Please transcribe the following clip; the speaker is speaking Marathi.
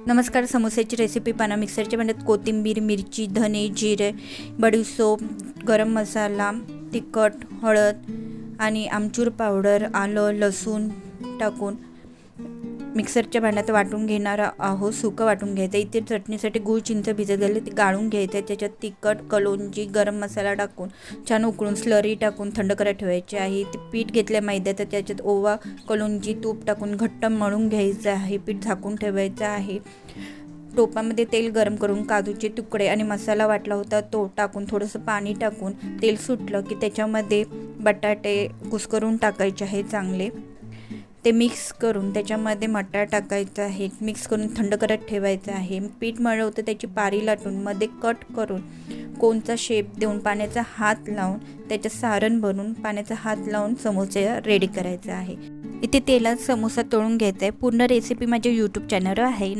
नमस्कार. समोस्याची रेसिपी पाना. मिक्सरच्या भांड्यात कोथिंबीर, मिरची, धने, जिरे, बडीशेप, गरम मसाला, तिखट, हळद आणि आमचूर पावडर, आलं, लसूण टाकून मिक्सरच्या भांड्यात वाटून घेणार आहोत. सुकं वाटून घ्यायचं. इथे चटणीसाठी गूळ, चिंच भिजत घातले ते गाळून घ्यायचं. त्याच्यात तिखट, कलोंजी, गरम मसाला टाकून छान उकळून स्लरी टाकून थंड करायला ठेवायचे आहे. ते पीठ घेतलं मैद्याचं, त्याच्यात ओवा, कलोंजी, तूप टाकून घट्ट मळून घ्यायचं आहे. पीठ झाकून ठेवायचं आहे. टोपामध्ये तेल गरम करून काजूचे तुकडे आणि मसाला वाटला होता तो टाकून थोडंसं पाणी टाकून तेल सुटलं की त्याच्यामध्ये बटाटे कुस्करून टाकायचे आहे चांगले. ते मिक्स करून त्याच्यामध्ये मटार टाकायचं आहे. मिक्स करून थंड करत ठेवायचं आहे. पीठ मळलं होतं त्याची पारी लाटून मध्ये कट करून कोनचा शेप देऊन पाण्याचा हात लावून त्याचं सारण बनवून पाण्याचा हात लावून समोसा रेडी करायचा आहे. इथे तेलात समोसा तळून घ्यायचा आहे. पूर्ण रेसिपी माझ्या यूट्यूब चॅनलवर आहे.